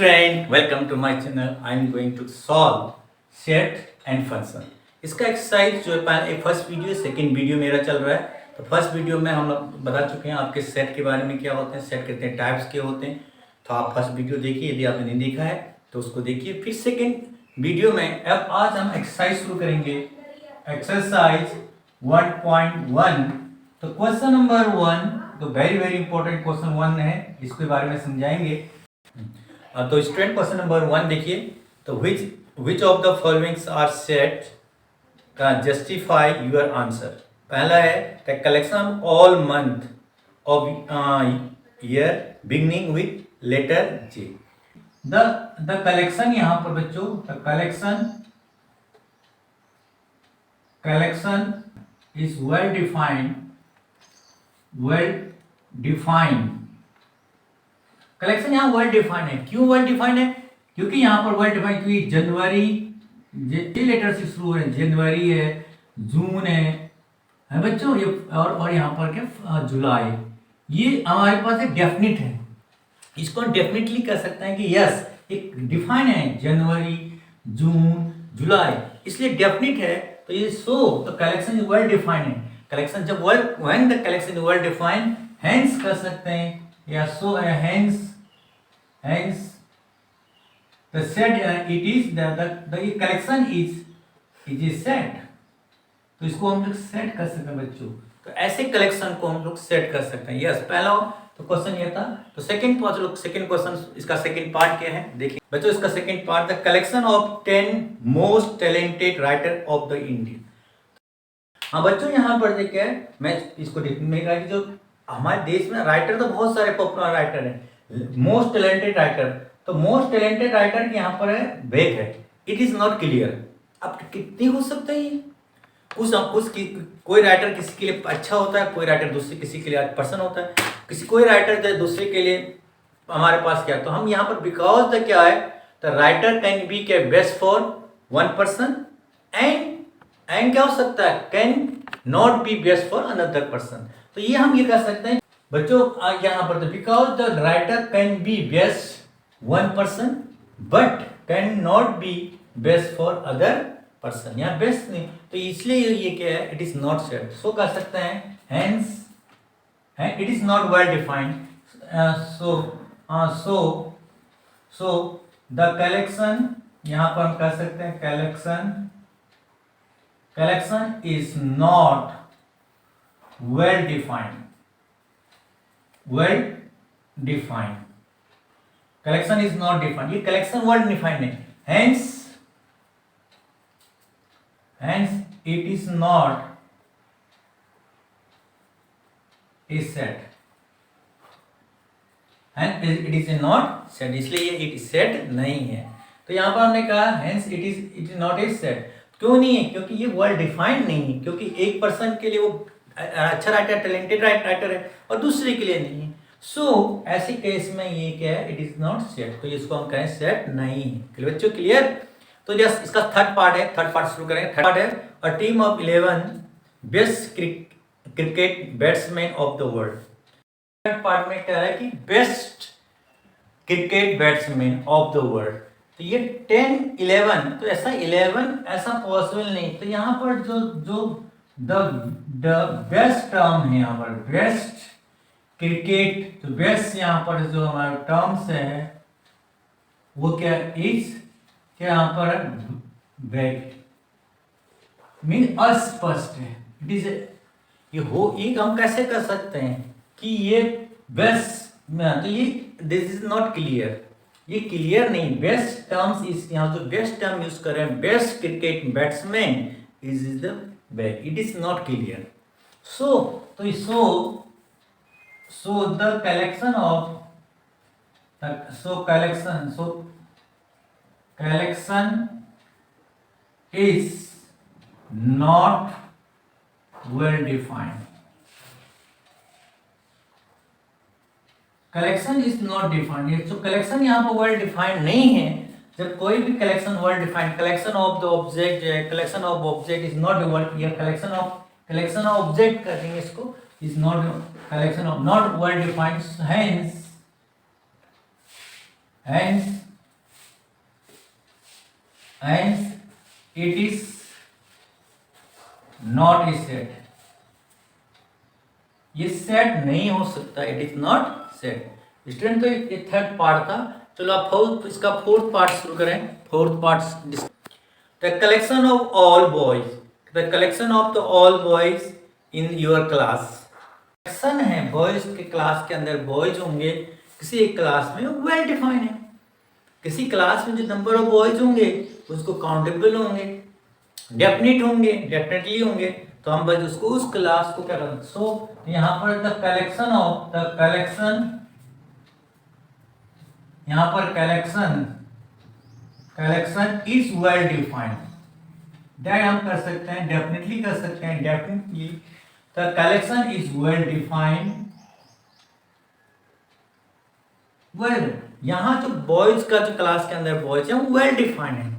student, welcome to my channel. I am going to solve set and function. इसका exercise जो है first video second video मेरा चल रहा है। तो फर्स्ट वीडियो में हम लोग बता चुके हैं आपके सेट के बारे में, क्या होते हैं सेट, कितने टाइप्स के होते हैं। तो आप फर्स्ट वीडियो देखिए, यदि आपने नहीं देखा है तो उसको देखिए। फिर सेकंड वीडियो में अब आज हम एक्सरसाइज शुरू करेंगे, एक्सरसाइज 1.1। तो क्वेश्चन नंबर 1 तो वेरी इंपॉर्टेंट क्वेश्चन 1 है, इसके बारे में समझाएंगे। तो स्टूडेंट क्वेश्चन नंबर 1 देखिए। तो which of the followings are set का जस्टिफाई योर आंसर। पहला है the collection all month of year beginning with letter J. The collection यहाँ पर बच्चों, the collection is well defined. Collection यहाँ वर्ड डिफाइन है। क्यों वर्ड डिफाइन है? क्योंकि यहाँ पर वर्ड डिफाइन, क्योंकि जनवरी ये लेटर से शुरू है, जनवरी है, जून है बच्चों, ये और यहाँ पर क्या जुलाई, ये हमारे पास एक डेफिनिट है। इसको डेफिनेटली कह सकते हैं कि यस एक डिफाइन है, जनवरी, जून, जुलाई, इसलिए डेफिनिट है। तो ये तो कलेक्शन इज वर्ड डिफाइन है। कलेक्शन जब when the collection is word define, hence कर सकते हैं या सो hence the set it is the collection is set। तो इसको हम लोग सेट कर सकते हैं बच्चों। तो ऐसे कलेक्शन को हम लोग सेट कर सकते हैं। यस पहला तो क्वेश्चन ये था। तो सेकंड क्वेश्चन, इसका सेकंड पार्ट क्या है देखिए बच्चों। इसका second part, the collection of 10 most talented writer of the India. हाँ बच्चों, यहाँ पर देखिए मैं इसको देखने जो हमारे देश में राइटर तो बहुत सारे पॉपुलर राइटर हैं। मोस्ट टैलेंटेड राइटर, तो मोस्ट टैलेंटेड राइटर की यहाँ पर है वेग है। It is not clear. अब कितनी हो सकता है ये? कोई राइटर किसी के लिए अच्छा होता है, कोई राइटर दूसरे किसी के लिए पर्सन होता है, कोई राइटर जो दूसरे के लिए हमारे पास क्या। तो हम यहाँ पर बिकॉज द क्या है, द राइटर कैन बी के best for one person and क्या हो सकता है, can not be best for another person. तो ये हम ये कह सकते हैं बच्चों यहाँ पर, because the writer can be best one person but can not be best for other person. यहाँ बेस्ट नहीं, तो इसलिए ये क्या है, इट इज नॉट सेट। सो कह सकते हैं hence it is not well defined. So the collection, यहाँ पर हम कह सकते हैं collection is not well defined। collection is not defined, ये collection well defined है, hence it is not a set, and it is not set, इसलिए ये it is set नहीं है। तो यहाँ पर हमने कहा hence it is not a set। क्यों नहीं है? क्योंकि ये well defined नहीं है, क्योंकि एक पर्सन के लिए वो अच्छा राइटर, टैलेंटेड राइटर है और दूसरे के लिए नहीं है। सो ऐसे केस में ये क्या है, इट इज नॉट सेट। तो इसको हम कहें सेट नहीं है। बच्चों क्लियर? तो जस्ट इसका थर्ड पार्ट है, थर्ड पार्ट शुरू करेंगे। थर्ड पार्ट है a team of 11 best cricket batsman of the world. Third part में क्या है कि best cricket batsman of the world. तो ये 10 11, तो ऐसा 11 ऐसा पॉसिबल नहीं। तो यहाँ पर जो द बेस्ट टर्म है यहाँ पर, बेस्ट क्रिकेट, तो बेस्ट यहाँ पर जो हमारे टर्म्स है वो क्या इज, क्या यहाँ पर बैक मीन अस्पष्ट है। इट इज ये हम कैसे कर सकते हैं कि ये बेस्ट, तो ये दिस इज नॉट क्लियर, ये क्लियर नहीं। बेस्ट टर्म्स इस यहाँ जो बेस्ट टर्म यूज कर रहे हैं, best cricket batsman is the back, it is not clear। so the collection is not well defined। collection is not defined, so collection यहाँ पर well defined नहीं है। जब कोई भी collection word defined, collection of the object जो है, collection of object is not word, या कलेक्शन ऑफ ऑब्जेक्ट कर देंगे इसको, is not collection of not word defined, hence hence it is not a set, ये सेट नहीं हो सकता, it is not set. Student तो ये थर्ड पार्ट था, चलो आप इसका फोर्थ पार्ट शुरू करें। Fourth part, the collection of all boys, the collection of the all boys in your class. Collection है बॉयज के क्लास के अंदर, बॉयज होंगे किसी एक क्लास में, वेल डिफाइन है। किसी क्लास में जो नंबर ऑफ बॉयज होंगे उसको काउंटेबल होंगे, डेफिनेट होंगे, डेफिनेटली होंगे, तो हम बस उसको उस क्लास को क्या करते। सो यहाँ पर the collection of the collection, यहाँ पर collection, collection is well defined, that हम कर सकते हैं, डेफिनेटली कर सकते हैं, definitely the collection is well defined. Well यहाँ जो बॉयज का जो क्लास के अंदर बॉयज है वो वेल डिफाइंड है,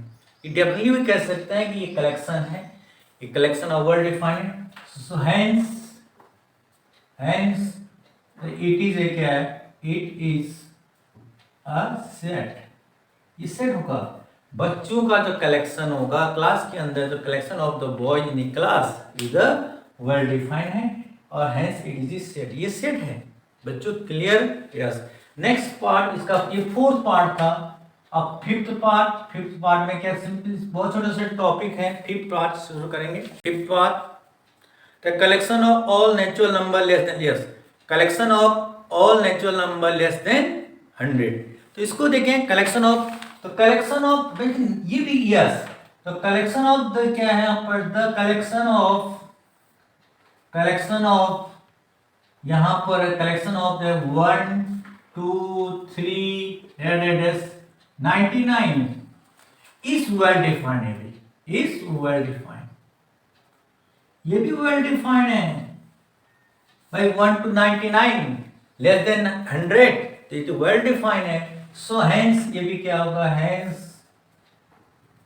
ये डेफिनेटली भी कह सकते हैं कि ये कलेक्शन है, ये कलेक्शन ऑफ वेल डिफाइंड है। सो हेंस इट इज ए क्या है, इट इज अ सेट, ये सेट होगा। बच्चों का जो कलेक्शन होगा क्लास के अंदर, जो collection of the boys in the class is a well defined है, और hence it is a set, ये सेट है। बच्चों क्लियर? यस। नेक्स्ट पार्ट, इसका ये फोर्थ पार्ट था। अब फिफ्थ पार्ट में क्या, सिंपल बहुत छोटे छोटे टॉपिक है। फिफ्थ पार्ट शुरू करेंगे। Fifth part, the collection of all natural number less than, yes, collection of all natural number less than 100। तो इसको देखें, कलेक्शन ऑफ, तो कलेक्शन ऑफ ये भी यस, तो कलेक्शन ऑफ द क्या है यहाँ पर, द कलेक्शन ऑफ यहाँ पर collection of the 1 2 3 99 is well defined है, इज वेल डिफाइंड, ये भी वेल डिफाइंड है भाई। 1 to 99 लेस देन 100, तो ये तो वेल डिफाइंड है। सो हेंस ये भी क्या होगा, hence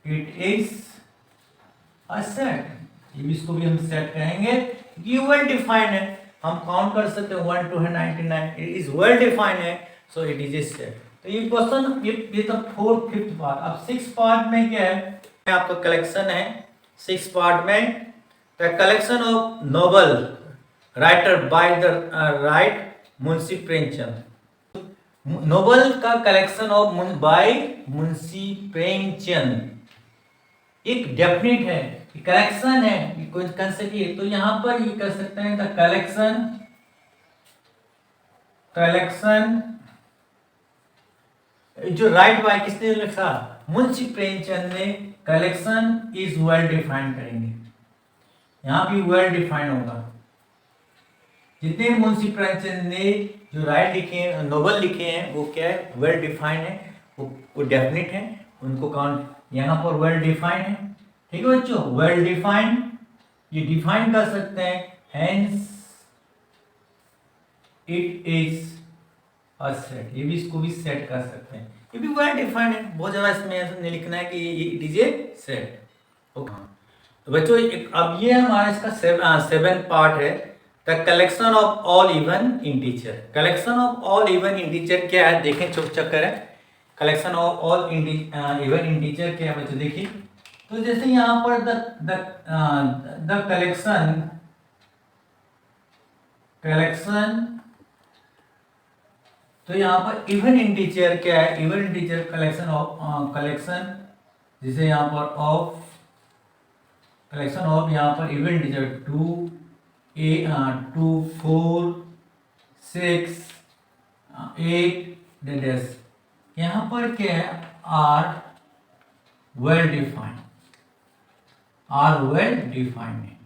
it is a set, ये भी, इसको भी हम सेट कहेंगे, ये वेल डिफाइंड है, हम काउंट कर सकते हैं 1 to 99, it is well defined है, so it is a set. तो ये क्वेश्चन, ये तो फोर्थ फिफ्थ पार्ट। अब सिक्स पार्ट में क्या है, आपका कलेक्शन है सिक्स पार्ट में, the collection of novel writer by the write Munshi Premchand. Novel का collection of by Munshi Premchand एक डेफिनेट है, कलेक्शन है, ये कोई कंसेप्ट है, तो यहां पर ये कर सकते हैं द कलेक्शन जो राइट बाय किसने लिखा, मुंशी प्रेमचंद ने, कलेक्शन इज वेल डिफाइंड करेंगे, यहां भी वेल डिफाइंड होगा। जितने मुंशी प्रेमचंद ने जो राइट लिखे हैं, नोवेल लिखे हैं, वो क्या है, वेल डिफाइंड है, वो डेफिनेट है, उनको काउंट यहाँ पर वेल डिफाइंड है। ठीक है बच्चों, वेल डिफाइंड, ये डिफाइन कर सकते हैं, hence it is a set, ये भी, इसको भी सेट कर सकते हैं, ये भी वेल डिफाइंड है, बहुत ज्यादा इसमें ऐसा नहीं लिखना है कि it is a set. Okay, तो बच्चों अब ये हमारा इसका सेवन पार्ट है, the collection of all even integer. Collection of all even integer क्या है, देखें, चुप चक करें, collection of all even integer क्या है बच्चों, देखिए। तो जैसे यहाँ पर द कलेक्शन, तो यहाँ पर इवन इंटीजर क्या है, even integer collection of, collection जैसे यहाँ पर ऑफ, कलेक्शन ऑफ यहाँ पर इवन इंटीजर 2 4 6 8 यहाँ पर क्या है, are well defined, are well defined है,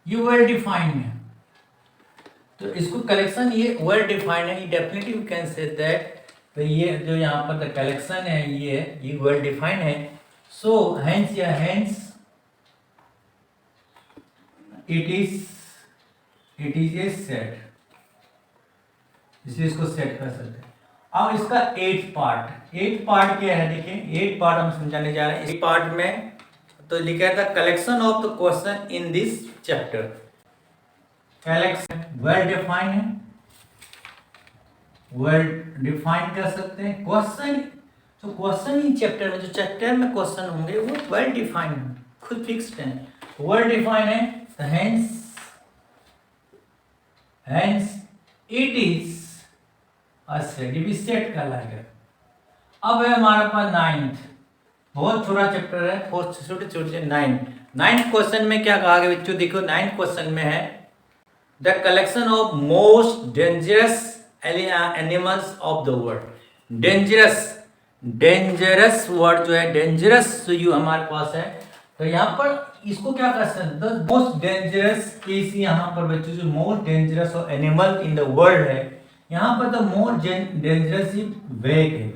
ये वेल डिफाइंड है, तो इसको कलेक्शन ये वेल डिफाइंड है, ये definitely we can say that, तो ये जो यहाँ पर द कलेक्शन है ये वेल डिफाइंड है। सो हेंस या hence it is a set, इसलिए इसको सेट कर सकते हैं। अब इसका एट पार्ट क्या है, देखिए एट पार्ट हम समझाने जा रहे हैं। इस पार्ट में तो लिखा था collection of the question in this chapter, collection well defined है, वेल डिफाइंड कर सकते हैं क्वेश्चन, जो क्वेश्चन ही चैप्टर में, जो चैप्टर में क्वेश्चन होंगे वो वेल डिफाइंड, खुद फिक्स्ड है, वेल डिफाइंड है। तो hence it is a set, ये भी सेट कहलाएगा। अब है हमारे पास नाइन्थ, बहुत छोटा चैप्टर है, फोर्थ छोटे छोटे नाइन्थ क्वेश्चन में क्या कहा गया बच्चों, देखो नाइन्थ क्वेश्चन में है the collection of most dangerous animals of the world. Dangerous word जो है, डेंजरस जो हमारे पास है, तो यहाँ पर इसको क्या कर सकते हैं, द मोस्ट डेंजरस केस यहाँ पर बच्चों, जो most dangerous animal in the world है, यहाँ पर द मोस्ट डेंजरस वेग है।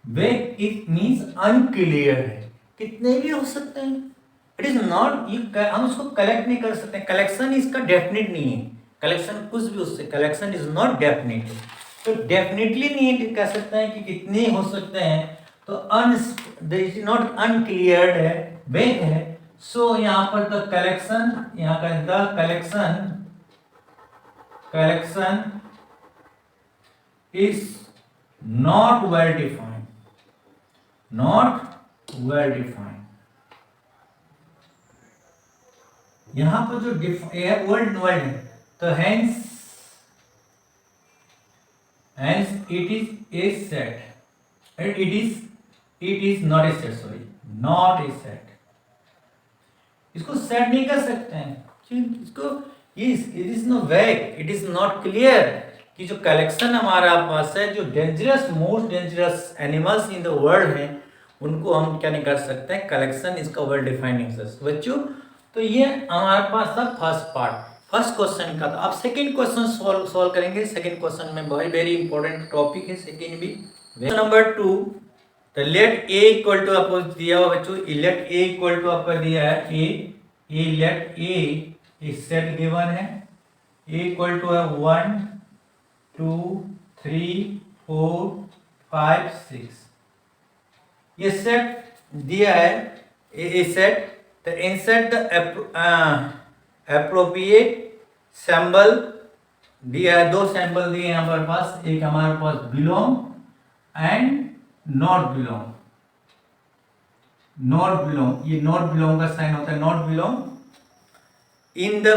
वेग इट मीन्स अनक्लियर है, कितने भी हो सकते हैं, इट इज नॉट, हम इसको कलेक्ट नहीं कर सकते, कलेक्शन इसका डेफिनेट नहीं है, कलेक्शन कुछ भी उससे, कलेक्शन इज नॉट डेफिनेट, तो डेफिनेटली नहीं कह सकते हैं कि कितने हो सकते हैं, तो इज नॉट अनक्लियर्ड है, वेग है। सो यहाँ पर द कलेक्शन, यहाँ का the collection is not well defined, not well defined. यहां पर जो वर्ड है, तो hence it is a set, it is not a set, sorry not a set, इसको सेट नहीं कर सकते हैं, इसको इट इज नो वेग, इट इज नॉट क्लियर कि जो कलेक्शन हमारा पास है, जो dangerous most dangerous animals in the world है, उनको हम क्या नहीं कर सकते हैं, कलेक्शन इसका वेल डिफाइंड बच्चों। तो ये हमारे पास था फर्स्ट पार्ट, फर्स्ट क्वेश्चन का। तो आप सेकंड क्वेश्चन सॉल्व करेंगे। सेकंड क्वेश्चन में बहुत वेरी इंपॉर्टेंट टॉपिक है सेकंड भी। नंबर 2, तो लेट ए इक्वल टू आपको दिया हुआ बच्चों, लेट ए इक्वल टू आपका दिया है a let a is set given है, ए इक्वल टू है 1 2 3 4 5 6, ये सेट दिया है, ए सेट, तो इंसर्ट द एप्रोप्रिएट सैंबल दिया है, 2 सैंबल दिए हैं हमारे पास, एक हमारे पास belong and not belong. Not belong, ये नॉट बिलोंग का साइन होता है, not belong in the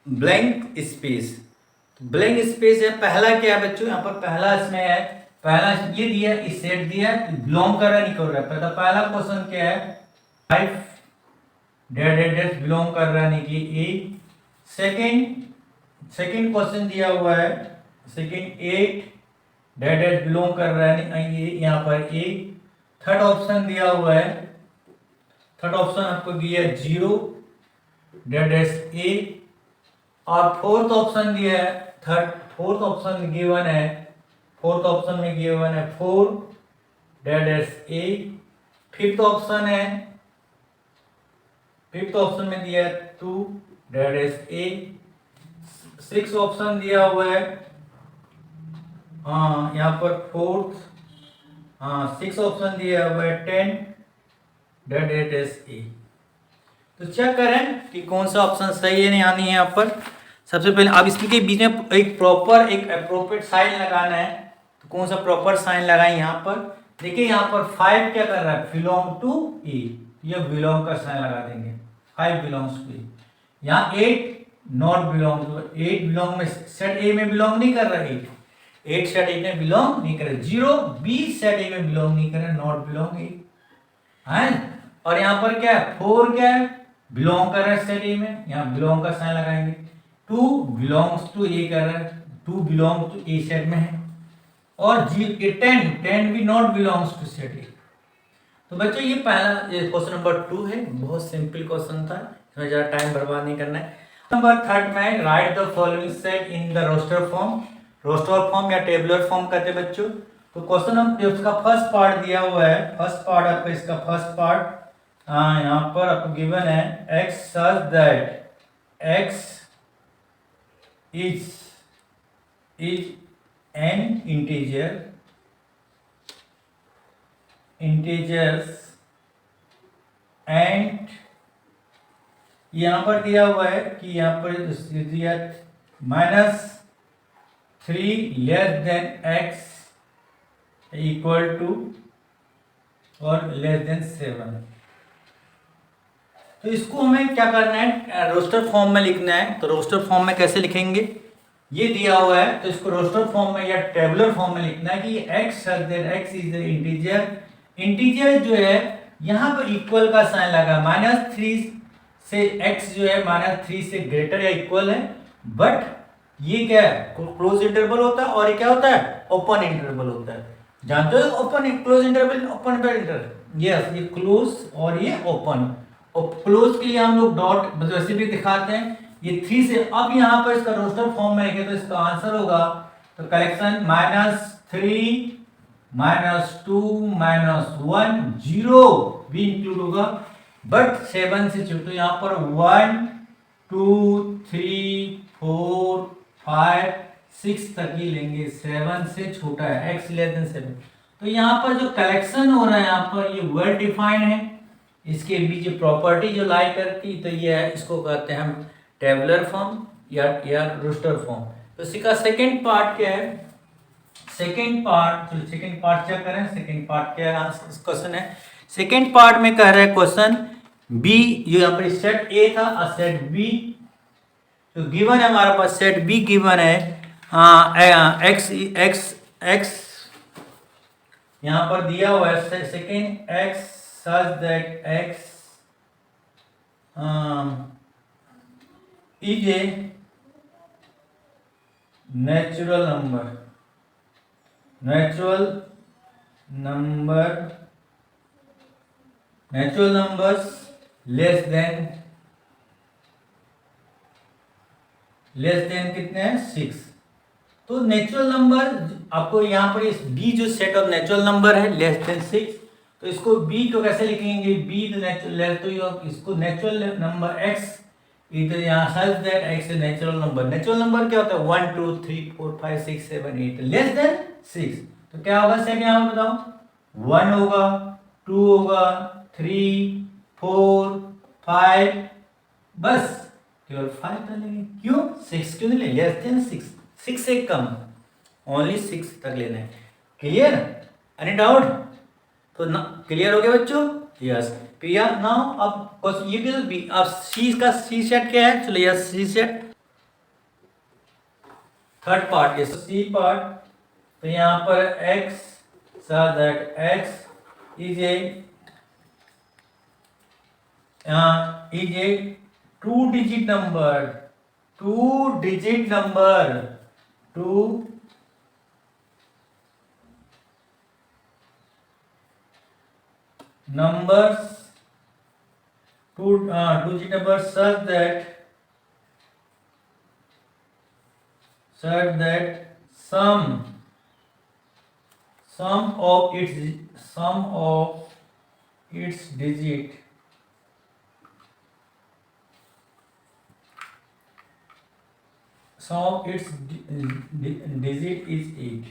blank space. Blank space है, पहला क्या है बच्चों, यहाँ पर पहला इसमें है, पहला ये दिया, इस सेट दिया, बिलोंग कर रहा नहीं कर रहा है। पहला क्वेश्चन क्या है, 5 डेट बिलोंग कर रहा है नहीं कि ए। सेकंड क्वेश्चन दिया हुआ है, सेकंड 8 डेट बिलोंग कर रहा है नहीं, यहाँ पर ए। थर्ड ऑप्शन दिया हुआ है, थर्ड ऑप्शन आपको दिया है 0 डेट ए। और फोर्थ ऑप्शन दिया है, फोर्थ ऑप्शन गिवन है, फोर्थ ऑप्शन में गिवन है 4 डेट ए। फिफ्थ ऑप्शन है, फिफ्थ ऑप्शन में दिया है 2 डेट ए। सिक्स ऑप्शन दिया हुआ है, यहाँ पर फोर्थ, सिक्स ऑप्शन दिया हुआ है 10 डेट ए। तो चेक करें कि कौन सा ऑप्शन सही है नहीं आनी है। यहाँ पर सबसे पहले अब इसके बीच में एक प्रॉपर, एक अप्रोप्रिएट साइन लगाना है, तो कौन सा प्रॉपर साइन लगाएं यहाँ पर। देखिए यहाँ पर 5 क्या कर रहा है, बिलोंग टू ए, ये बिलोंग का साइन लगा देंगे, 5 बिलोंग्स टू ए। यहाँ 8 नॉट बिलोंग टू, 8 बिलोंग में सेट ए में बिलोंग नहीं कर रहा, 8 सेट ए में बिलोंग नहीं कर रहा, 0 बी सेट ए में बिलोंग नहीं कर रहा, नॉट बिलोंग ए है। और यहाँ पर क्या है, 4 क्या है, बिलोंग कर रहा है सेट ए में, यहाँ बिलोंग का साइन लगाएंगे। 2 बिलोंग्स टू ए कर रहा है, 2 बिलोंग टू ए सेट में है। और 10 भी not belongs to set A. तो बच्चों ये पहला क्वेश्चन नंबर 2 है, बहुत सिंपल क्वेश्चन था, इसमें ज़्यादा टाइम बर्बाद नहीं करना है। नंबर 3 में write the following set in the roster form, roster form या टेबुलर फॉर्म कहते हैं बच्चों। तो क्वेश्चन हम उसका फर्स्ट पार्ट दिया हुआ है, फर्स्ट पार्ट आपका इसका फर्स्ट पार्ट यहाँ पर आपको गिवन है, x such that x is an integers and यहाँ पर दिया हुआ है कि यहाँ पर दिया -3 less than x equal to और लेस देन 7। तो इसको हमें क्या करना है, रोस्टर फॉर्म में लिखना है। तो रोस्टर फॉर्म में कैसे लिखेंगे, ये दिया हुआ है तो इसको रोस्टर फॉर्म में या टेबुलर फॉर्म में लिखना है कि x such that x is integer. Integer जो है यहाँ पर इक्वल का साइन लगा, -3 से x जो है -3 से ग्रेटर या इक्वल है, बट ये क्या है, क्लोज इंटरवल होता है और ये क्या होता है, ओपन इंटरवल होता है। जानते हो ओपन क्लोज इंटरवल, ओपन पर इंटरवल, यस ये क्लोज और ये ओपन। और क्लोज के लिए हम लोग डॉट वैसे भी दिखाते हैं, ये 3 से। अब यहाँ पर इसका रोस्टर फॉर्म में लिखे तो इसका आंसर होगा, तो कलेक्शन -3 -2 -1 0 भी इंक्लूड होगा, बट 7 से छोटा। तो यहाँ पर 1 2 3 4 5 6 तक ही लेंगे, 7 से छोटा है, x लेस देन 7। तो यहाँ पर जो कलेक्शन हो रहा है यहाँ पर ये वेल डिफाइंड है, इसके बीच प्रॉपर्टी जो लाई करती तो ये है, इसको कहते हैं हम टेबुलर फॉर्म या रोस्टर फॉर्म। तो इसी का सेकंड पार्ट क्या है, सेकंड पार्ट, तो सेकंड पार्ट क्या करें, सेकंड पार्ट क्या है क्वेश्चन है, सेकंड पार्ट में कह रहा है क्वेश्चन बी, जो यहाँ पर सेट ए था और सेट बी, तो गिवन है हमारे पास सेट बी गिवन है, एक्स एक्स एक्स यहाँ पर दिया हुआ है, second x such that x is a natural number, natural numbers less than कितने हैं, 6। तो नेचुरल नंबर आपको यहाँ पर इस बी जो सेट ऑफ नेचुरल नंबर है लेस देन 6, तो इसको b को कैसे लिखेंगे, b तो नेचुरल, तो इसको नेचुरल नंबर x इधर यहाँ सच दैट x है नेचुरल नंबर। नेचुरल नंबर क्या होता है, 1 2 3 4 5 6 7 8 लेस देन 6। तो क्या होगा सेट, यहाँ पर बताओ, 1 होगा, 2 होगा, 3 4 5, बस केवल 5 डालेंगे, क्यों 6 क्यों नहीं ले, लेस देन 6, 6 से कम, ओनली 6 तक लेना है। Clear, any doubt? तो ना क्लियर हो गया बच्चों, यस क्लियर। नाउ अब ये भी अब सी का सी सेट क्या है, चलो यस सी सेट थर्ड पार्ट, ये सी पार्ट। तो यहाँ पर x so that x is a 2-digit number, 2-digit number, 2 numbers, 2-digit numbers such that sum of its digit is 8।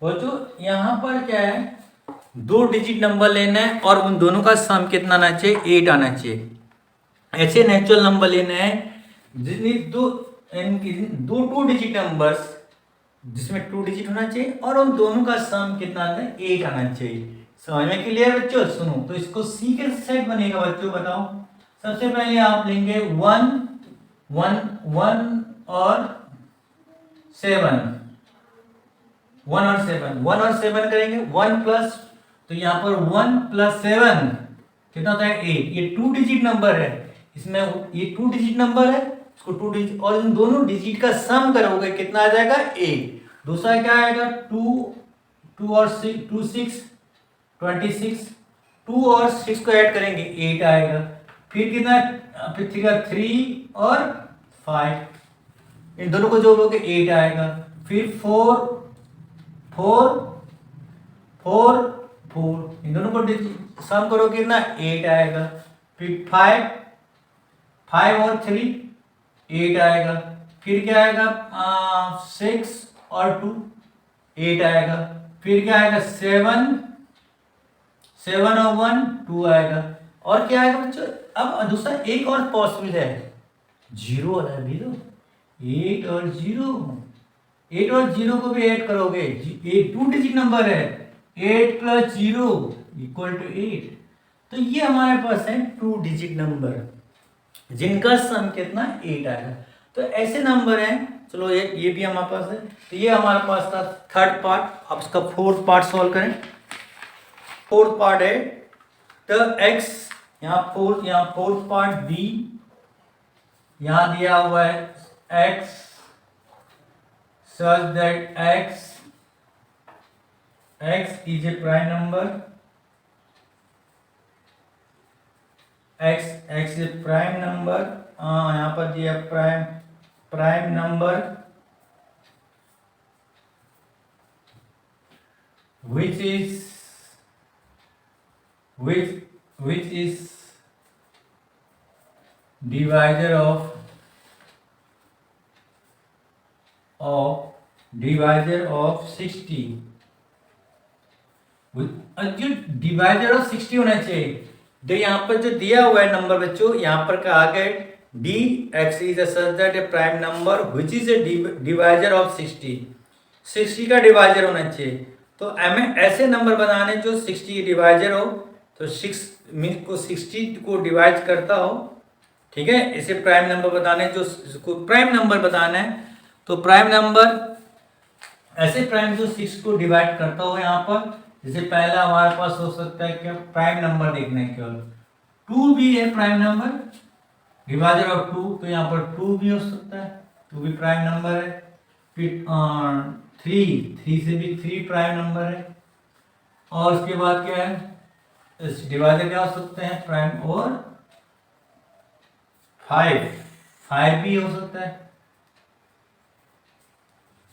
बच्चों यहाँ पर क्या है, 2 डिजिट नंबर लेना है और उन दोनों का सम कितना आना चाहिए, 8 आना चाहिए। ऐसे नेचुरल नंबर लेना है जितनी दो 2 डिजिट नंबर्स जिसमें 2 डिजिट होना चाहिए और उन दोनों का सम कितना आता है, 8 आना चाहिए। समझ में क्लियर बच्चों? सुनो, तो इसको सी के सेट बनेगा बच्चों, बताओ। सबसे पहले आप लेंगे 1 और 7, 1 और 7 करेंगे, 1 प्लस, तो यहाँ पर 1 + 7 कितना होता है, 8। ये 2 डिजिट नंबर है, इसमें ये 2 डिजिट नंबर है, इसको 2 डिजिट और इन दोनों डिजिट का सम करोगे कितना आ जाएगा, 8। दूसरा क्या आएगा, 2 और 6 2 6 26, 2 और 6 को ऐड करेंगे 8 आएगा। फिर कितना, फिर 3 और 5, इन दोनों को जोड़ोगे 8 आएगा। फिर 4 इन दोनों को सम करोगे कितना, 8 आएगा। फिर 5 और 3 8 आएगा। फिर क्या आएगा, 6 और 2 8 आएगा। फिर क्या आएगा, 7 और 1 2 आएगा। और क्या आएगा बच्चों, अब दूसरा एक और पॉसिबल है, 0 वाला भी तो, 8 और 0 8 और 0 को भी ऐड करोगे, ये 2 डिजिट नंबर है, 8 + 0 = 8। तो ये हमारे पास है 2 डिजिट नंबर जिनका सम कितना 8 आएगा। तो ऐसे नंबर हैं, चलो ये भी हमारे पास है। तो ये हमारे पास था थर्ड पार्ट। अब इसका फोर्थ पार्ट सॉल्व करें। फोर्थ पार्ट है तो x, यहाँ फोर्थ पार्ट b, यहाँ दिया हुआ है x such that x is a prime number, x is a prime number, यहाँ पर दिया prime number which is divisor of 60। जो डिवाइजर ऑफ 60 होना चाहिए। तो यहाँ पर जो दिया हुआ है नंबर बच्चों, यहाँ पर कहा गया D x is such that A prime number which is a divisor of 60 का डिवाइजर होना चाहिए। तो हमें ऐसे नंबर बनाने जो 60 डिवाइजर हो, तो 6 मीन को 60 को डिवाइड करता हो, ठीक है। इसे प्राइम नंबर बताने जो प्राइम नंबर बताना है, तो प्राइम नंबर ऐसे प्राइम जो 6 को डिवाइड करता हो। यहाँ पर जैसे पहला हमारे पास हो सकता है कि प्राइम नंबर देखना है, केवल 2 भी है प्राइम नंबर, डिवाइजर ऑफ 2, तो यहाँ पर 2 भी हो सकता है, 2 भी प्राइम नंबर है। फिर 3 से भी 3 प्राइम नंबर है। और उसके बाद क्या है, डिवाइजर क्या हो सकते हैं प्राइम, और 5 भी हो सकता है,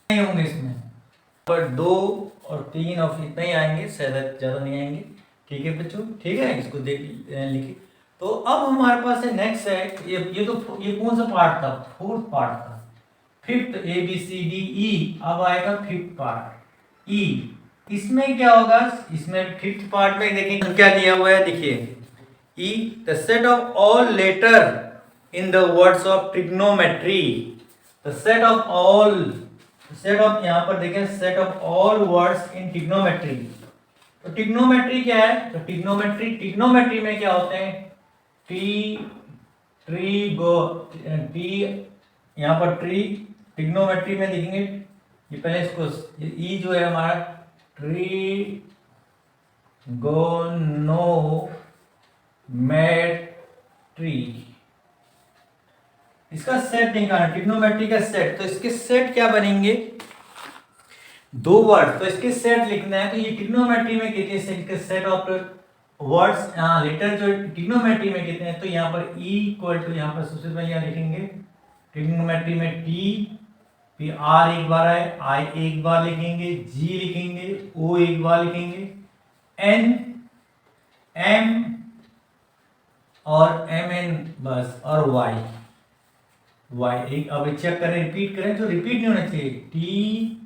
नहीं होंगे इसमें, पर 2 और 3 और इतना ही आएंगे, शायद ज़्यादा नहीं आएंगे। ठीक है बच्चों, ठीक है, इसको देख लिखिए। तो अब हमारे पास है नेक्स्ट है, ये कौन सा पार्ट था, फोर्थ पार्ट था। फिफ्थ ABCDE, अब आएगा फिफ्थ पार्ट E। इसमें क्या होगा, इसमें फिफ्थ पार्ट में देखेंगे क्या दिया हुआ है, देखिए E the set of all letter in the words of trigonometry. The set of यहाँ पर देखें, set of all words in trigonometry. तो ट्रिग्नोमेट्री क्या है, तो ट्रिग्नोमेट्री में क्या होते हैं, यहाँ पर ट्रिग्नोमेट्री में देखेंगे, ये पहले इसको ई जो है हमारा ट्रिगोनोमेट्री, इसका सेट निकालना, ट्रिग्नोमेट्री का सेट। तो इसके सेट क्या बनेंगे, 2 वर्ड, तो इसके सेट लिखना है। तो ये ट्रिग्नोमेट्री में कितने सेट ऑफ वर्ड्स, लेटर जो ट्रिग्नोमेट्री में कितने हैं, तो यहाँ पर E इक्वल टू, यहाँ पर सबसे पहले यहाँ लिखेंगे ट्रिग्नोमेट्री में T, फिर R एक बार है, I एक बार लिखेंगे, G लिखेंगे, O एक बार लिखेंगे, N M और MN बस, और Y एक। अब चेक करें, रिपीट करें, जो रिपीट नहीं होना चाहिए, TRIGONME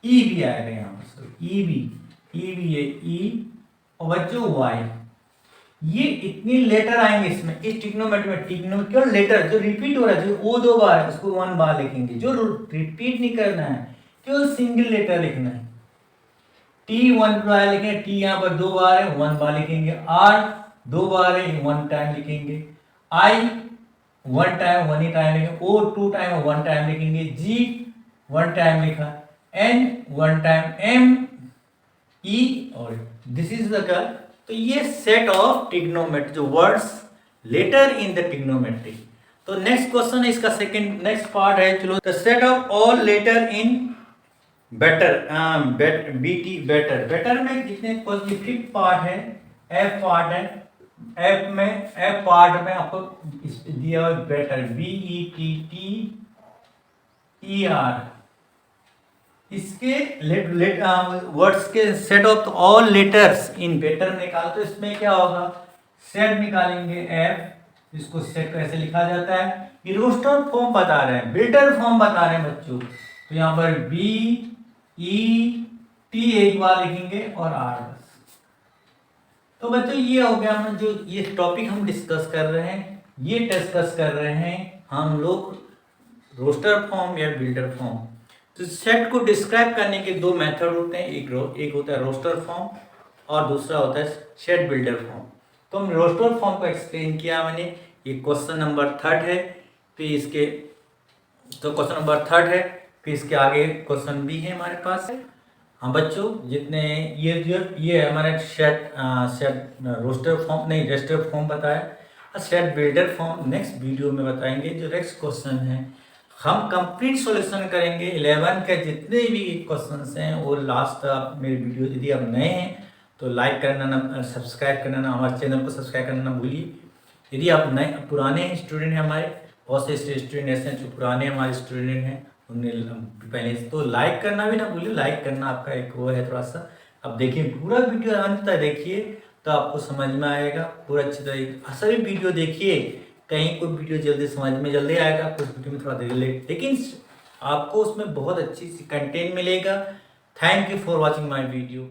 भी आएगा यहाँ पर, E भी है, E और बच्चों Y। ये इतनी लेटर आएंगे इसमें, इस ट्रिग्नोमेट्री में। केवल लेटर जो रिपीट हो रहा है, जो O 2 बार है उसको 1 बार लिखेंगे, जो रिपीट नहीं करना है, केवल सिंगल लेटर लिखना है। T 1 बार लिखेंगे, T यहाँ पर 2 बार है, 1 बार लिखेंगे। R 2 बार है, 1 टाइम लिखेंगे। I 1 टाइम, 1 ही टाइम लिखेंगे। O 2 टाइम, 1 टाइम लिखेंगे। G 1 टाइम लिखा, N 1 टाइम, M E और दिस इज द का। तो ये सेट ऑफ ट्रिग्नोमेट्री, जो words letter in the trigonometry. तो नेक्स्ट क्वेश्चन है इसका सेकंड, नेक्स्ट पार्ट है, चलो, the set of all letter in better better में कितने, फिफ्थ पार्ट है, F पार्ट है। F पार्ट में आपको दिया हुआ बेटर, BETTER। इसके वर्ड्स के set of all letters in better निकाल, तो इसमें क्या होगा, सेट निकालेंगे F, इसको सेट कैसे लिखा जाता है, ये रोस्टर फॉर्म बता रहे हैं, बिल्डर फॉर्म बता रहे हैं बच्चों। तो यहाँ पर BET एक बार लिखेंगे और R बस। तो बच्चों ये हो गया हम जो ये टॉपिक हम डिस्कस कर रहे हैं, ये डिस्कस कर रहे हैं हम लोग रोस्टर फॉर्म या बिल्डर फॉर्म। तो सेट को डिस्क्राइब करने के दो मेथड होते हैं, एक होता है रोस्टर फॉर्म और दूसरा होता है सेट बिल्डर फॉर्म। तो हम रोस्टर फॉर्म को एक्सप्लेन किया मैंने, ये क्वेश्चन नंबर 3 है। फिर इसके तो क्वेश्चन नंबर 3 है, फिर इसके आगे क्वेश्चन भी है हमारे पास। हाँ बच्चों, जितने ये हमारा सेट रोस्टर फॉर्म नहीं रेस्टर फॉर्म बताया, set builder form next video में बताएंगे। जो नेक्स्ट क्वेश्चन है हम कंप्लीट सॉल्यूशन करेंगे 11 के जितने भी क्वेश्चंस हैं वो लास्ट मेरे वीडियो। यदि आप नए हैं तो लाइक करना ना, सब्सक्राइब करना ना, हमारे चैनल को सब्सक्राइब करना ना भूलिए। यदि आप नए पुराने स्टूडेंट हैं, हमारे बहुत से स्टूडेंट ऐसे हैं जो पुराने हमारे स्टूडेंट हैं, उन्हें पहले तो लाइक करना भी ना भूलिए। लाइक करना आपका एक वो है थोड़ा सा। अब देखिए पूरा वीडियो अंत तक देखिए तो आपको समझ में आएगा पूरा अच्छी तरह। सभी वीडियो देखिए, कहीं कोई वीडियो जल्दी समझ में जल्दी आएगा, कुछ वीडियो में थोड़ा देर लेट, लेकिन आपको उसमें बहुत अच्छी सी कंटेंट मिलेगा। Thank you for watching my video.